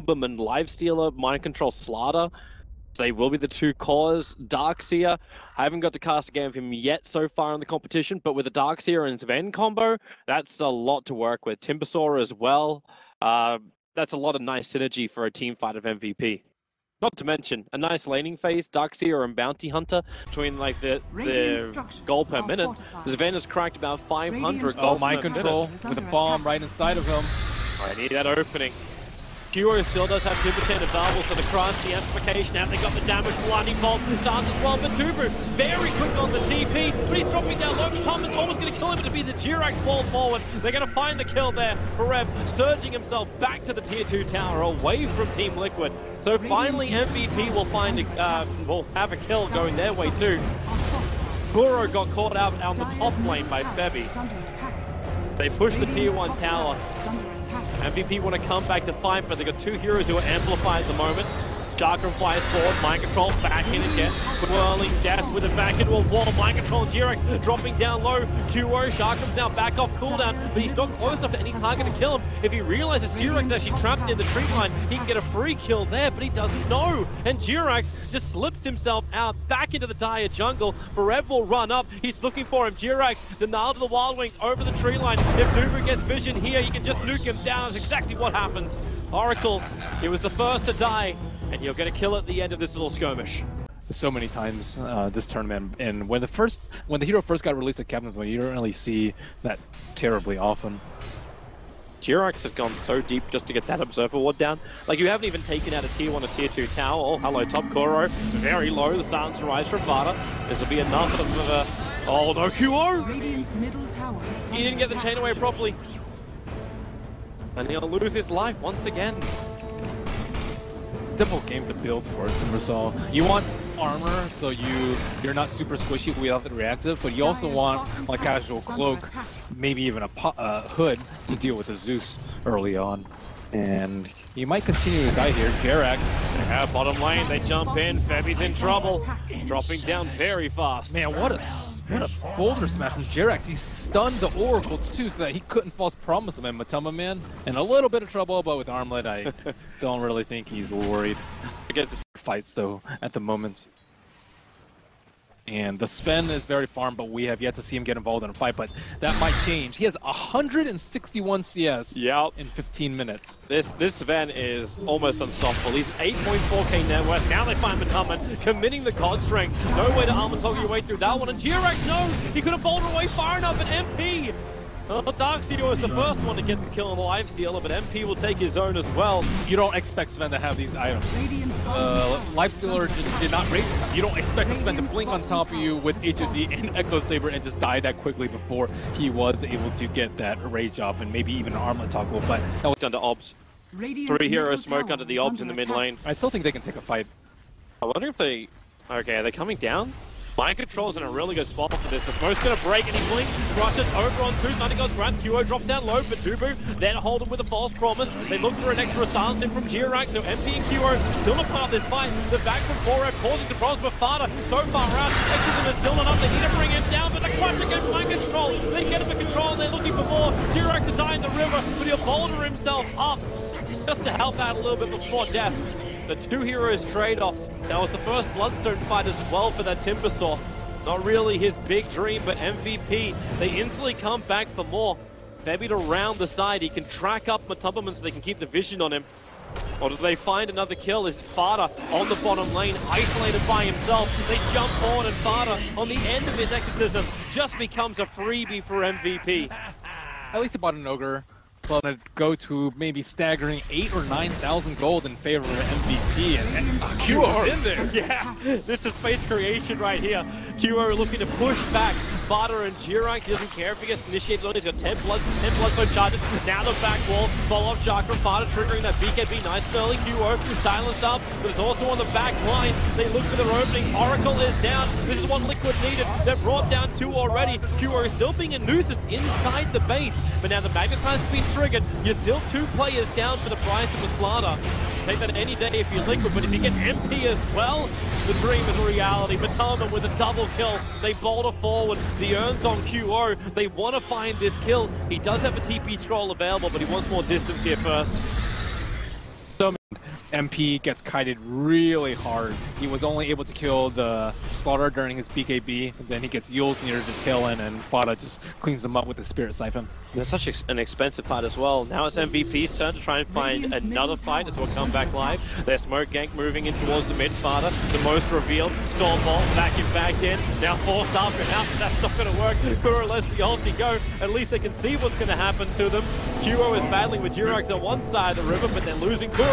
Bomberman, Lifestealer, Mind Control, Slaughter. They will be the two cores. Darkseer, I haven't got to cast a game of him yet so far in the competition, but with the Darkseer and Sven combo, that's a lot to work with. Timbersaw as well. That's a lot of nice synergy for a team fight of MVP. Not to mention, a nice laning phase, Darkseer and Bounty Hunter, between like the gold per minute. Sven has cracked about 500 gold Mind Control with a bomb right inside of him. I need that opening. Duo still does have Timbersaw available for the crunch, the amplification out. They got the damage, blinding bolt, dance as well, but Tubu very quick on the TP, but he's dropping down low. Thomas almost going to kill him, but to be the G.R fall forward. They're going to find the kill there for Rev, surging himself back to the tier 2 tower, away from Team Liquid. So finally MVP will find will have a kill going their way too. Kuro got caught out on the top lane by Febby. They push the tier 1 tower. MVP want to come back to fight, but they got two heroes who are amplified at the moment. Chakram flies forward, Mind Control back in again. Whirling Death with a back into a wall. Mind Control and G.R dropping down low. QO, Chakram's now back off cooldown, but he's not close enough to any target to kill him. If he realizes G.R is actually trapped in the tree line, he can get a free kill there, but he doesn't know. And G.R just slips himself out back into the dire jungle. Forev will run up. He's looking for him. G.R denial to the Wild Wings over the tree line. If Newbee gets vision here, you can just nuke him down. That's exactly what happens. Oracle, he was the first to die, and you're going to kill at the end of this little skirmish. So many times this tournament, and when the hero first got released at Captain's Win, you don't really see that terribly often. G.R has gone so deep just to get that Observer Ward down. Like, you haven't even taken out a tier 1 or tier 2 tower. Oh, hello, top Kuro. Very low, the silence rise from Vada. This will be enough of a... Oh, no, QO! He didn't get the chain away properly. And he'll lose his life once again. Difficult game to build for Timbersaw. You want armor, so you're not super squishy without the reactive, but you also want like casual cloak, maybe even a hood to deal with the Zeus early on. And you might continue to die here. Jerax, bottom lane, they jump in. Febby's in trouble, dropping down very fast. Man, what a boulder smash from Jerax. He stunned the Oracle too, so that he couldn't false promise him. And Matama Man in a little bit of trouble, but with Armlet, I don't really think he's worried. Against the fights though at the moment. And the Sven is very farm, but we have yet to see him get involved in a fight, but that might change. He has 161 CS in 15 minutes. This Sven is almost unstoppable. He's 8.4k net worth. Now they find Matama committing the God Strength. No way to armor toggle your way through that one. And G.R, no! He could have bolted away far enough, and MP! Darkseer was the first one to get the kill on the Lifestealer, but MP will take his own as well. You don't expect Sven to have these items. Lifestealer did not rage. You don't expect Sven to blink on top of you with HOD and Echo Saber and just die that quickly before he was able to get that rage off and maybe even an armlet toggle, but that was under obs. 3 heroes smoke under the obs in the mid lane. I still think they can take a fight. I wonder if they... Okay, are they coming down? Mind Control's in a really good spot for this. The smoke's gonna break and he blinks, crushes over on 2. Nightingale's grab. QO drops down low for Tubu. Then hold him with a false promise. They look for an extra silence in from G.R, so MP and QO still a part of this fight. The back from 4 causing some problems, but Fada so far out. Exodus is still enough. They need to bring him down, but the crush against Mind Control. They get him for control and they're looking for more. G.R to die in the river, but he'll boulder himself up just to help out a little bit before death. The 2 heroes trade-off. That was the first Bloodstone fight as well for that Timbersaw. Not really his big dream, but MVP. They instantly come back for more. Febby to round the side. He can track up Matubberman so they can keep the vision on him. Or do they find another kill? Is Fada on the bottom lane, isolated by himself? They jump forward and Fada, on the end of his exorcism, just becomes a freebie for MVP. At least about an ogre. Well, to go to maybe staggering 8,000 or 9,000 gold in favor of MVP, and QO in there. Yeah, this is face creation right here. QO looking to push back Vada and G.R. He doesn't care if he gets initiated. He's got 10 bloodstone charges. Now the back wall, follow up Chakra, Vada triggering that BKB. Nice early QO, silenced up, but it's also on the back line. They look for their opening. Oracle is down. This is what Liquid needed. They've brought down 2 already. QO is still being a nuisance inside the base, but now the magnetizer's been triggered. You're still 2 players down for the price of a Slaughter. Take that any day if you're Liquid, but if you get MP as well, the dream is a reality. Matama with a double kill. They boulder forward. The Urn's on QO. They want to find this kill. He does have a TP scroll available, but he wants more distance here first. So MP gets kited really hard. He was only able to kill the Slaughter during his BKB, and then he gets Yules near the tail end, and Fada just cleans him up with the Spirit Siphon. That's such an expensive fight as well. Now it's MVP's turn to try and find another fight as we'll come back live. Their smoke gank moving in towards the mid. Fada, the most revealed. Stormbolt vacuum back in. Now forced after an out, that's not going to work. Kuro lets the ulti go. At least they can see what's going to happen to them. Kuro is battling with Durax on one side of the river, but they're losing Kuro.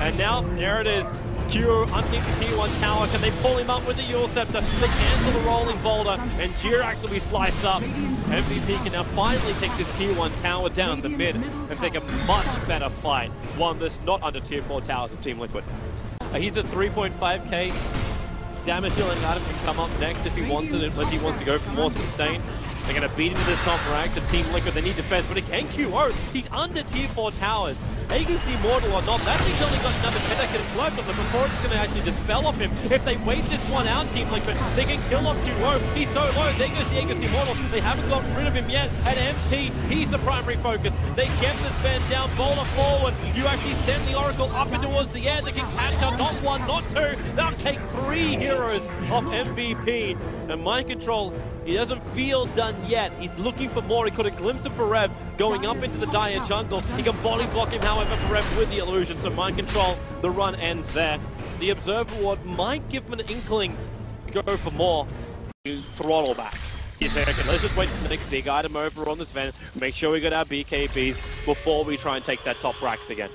And now, there it is. Kuro underneath the T1 tower. Can they pull him up with the Yule Scepter? They cancel the rolling boulder, and Durax will be sliced up. MVP can now finally take this T1 tower down the mid and take a much better fight. One that's not under tier 4 towers of Team Liquid. He's at 3.5k. Damage dealing item can come up next if he wants it, unless he wants to go for more sustain. They're going to beat into this top rank. The Team Liquid, they need defense, but again, QO, he's under tier 4 towers. Aegis immortal or not, that thing's only got another 10 seconds left on the before it's going to actually dispel off him. If they wait this one out, Team Liquid, they can kill off QO. He's so low, there goes the Aegis immortal. They haven't gotten rid of him yet. At MT, he's the primary focus. They kept this man down, boulder forward. You actually send the Oracle up and towards the air. They can catch up, not one, not two. They'll take 3 heroes off MVP. And Mind Control, he doesn't feel done yet. He's looking for more. He caught a glimpse of Farev going up into the Dire jungle. He can body block him, however, Farev with the illusion. So Mind Control, the run ends there. The Observer Ward might give him an inkling to go for more. You throttle back. Let's just wait for the next big item over on this event. Make sure we get our BKBs before we try and take that top racks again.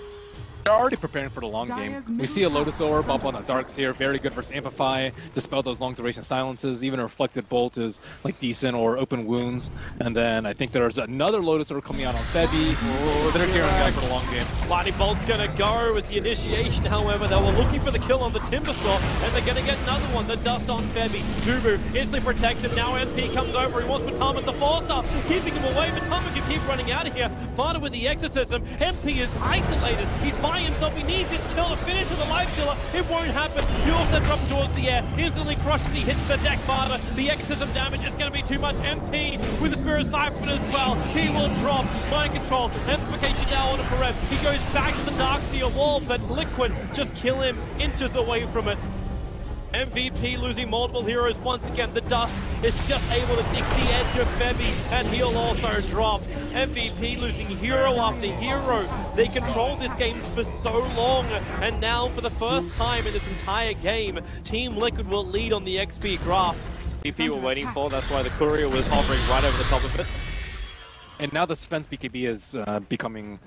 They're already preparing for the long game. We see a Lotus Orb up on the Darks here, very good versus Amplify, dispel those long duration silences. Even a Reflected Bolt is like decent, or Open Wounds. And then I think there's another Lotus Orb coming out on Febby. Oh, they're gearing up for the long game. Lightning Bolt's gonna go as the initiation, however. They were looking for the kill on the Timbersaw, and they're gonna get another one. The Dust on Febby. Dubu instantly protects him. Now MP comes over. He wants Matama the 4-star, keeping him away. Matama can keep running out of here. Fada with the Exorcism. MP is isolated. He's by himself. He needs this kill to finish with a life killer. It won't happen. He also drops towards the air. Instantly crushes. He hits the deck. Fada. The Exorcism damage is going to be too much. MP with the Spirit Siphon as well. He will drop. Mind Control. Amplification now on Farev. He goes back to the Darkseer wall, but Liquid just kill him inches away from it. MVP losing multiple heroes once again. The Dust is just able to dig the edge of Febby, and he'll also drop. MVP losing hero after hero. They controlled this game for so long, and now for the first time in this entire game, Team Liquid will lead on the XP graph. MVP were waiting for, that's why the courier was hovering right over the top of it. And now the Defense BKB is becoming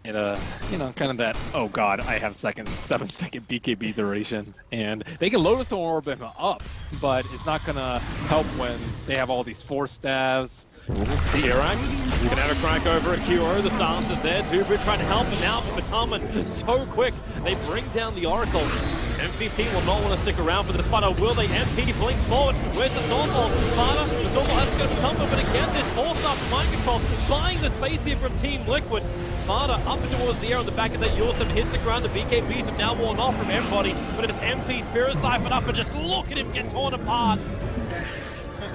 in a, kind of that, oh god, I have 7-second BKB duration. And they can Lotus Orb him up, but it's not gonna help when they have all these Force Staves. Durax, you can have a crack over at QO, the silence is there. Dubu trying to help him out, but Matama so quick. They bring down the Oracle. MVP will not want to stick around for this fight, or will they? MP blinks forward. Where's the Stormbolt? Fada, the Stormbolt has to go to Matama, but again, this force up Mind Control, buying the space here from Team Liquid. Fada up and towards the air on the back of that Yule Scepter hits the ground. The BKBs have now worn off from everybody, but it's MP Spirit Siphon up, and just look at him get torn apart.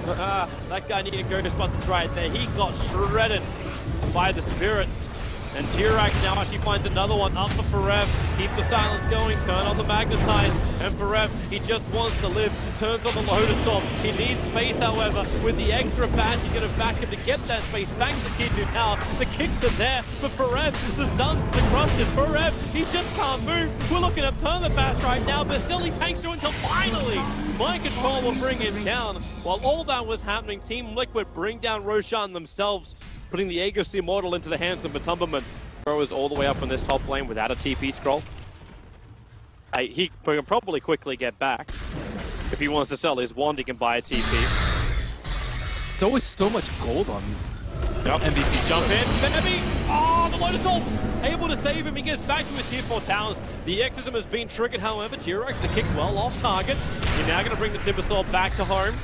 That guy needed Ghostbusters right there. He got shredded by the spirits. And Durax now actually finds another one up for Farev. Keep the silence going, turn on the Magnetize. And Farev, he just wants to live. Turns on the Lotus Storm. He needs space, however. With the extra bash, he's going to back him to get that space back to Tier 2 Tower. The kicks are there for Farev. The stuns, the crushes. Farev, he just can't move. We're looking at permabash right now, but still he tanks through until finally Mind Control will bring him down. While all that was happening, Team Liquid bring down Roshan themselves, putting the Aegis Immortal into the hands of Matumberman. Bro is all the way up in this top lane without a TP scroll. He can probably quickly get back. If he wants to sell his wand, he can buy a TP. It's always so much gold on Yep. MVP jump in. Febby! Oh, the Lotus Orb! Able to save him. He gets back to his tier 4 towers. The Exorcism has been triggered, however. Durax, the kick well off target. You're now going to bring the Timbersaw back to home.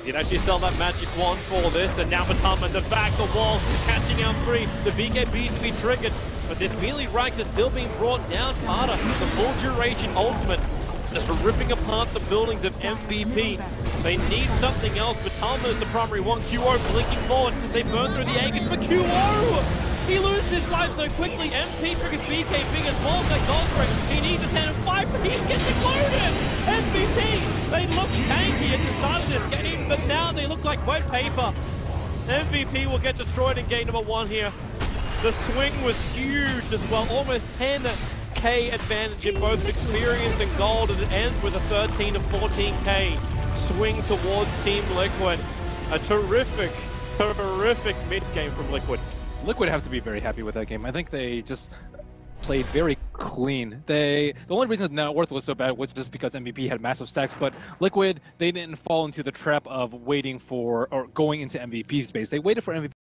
You'd actually sell that magic wand for this, and now Matama the back, the wall, catching out 3. The BKBs to be triggered, but this melee rank is still being brought down harder. The full duration ultimate, just ripping apart the buildings of MVP. They need something else. Matama is the primary one. QO blinking forward. They burn through the Aegis for QO! He loses his life so quickly. MP triggers BK big as well. That goal break. He needs a 10 and 5, but he gets exploded. MVP. They look tanky at the start of this game, but now they look like wet paper. MVP will get destroyed in game number 1 here. The swing was huge as well, almost 10k advantage in both experience and gold, and it ends with a 13 to 14k swing towards Team Liquid. A terrific mid game from Liquid. Liquid have to be very happy with that game. I think they just played very clean. The only reason net worth was so bad was just because MVP had massive stacks, but Liquid, they didn't fall into the trap of waiting for or going into MVP space. They waited for MVP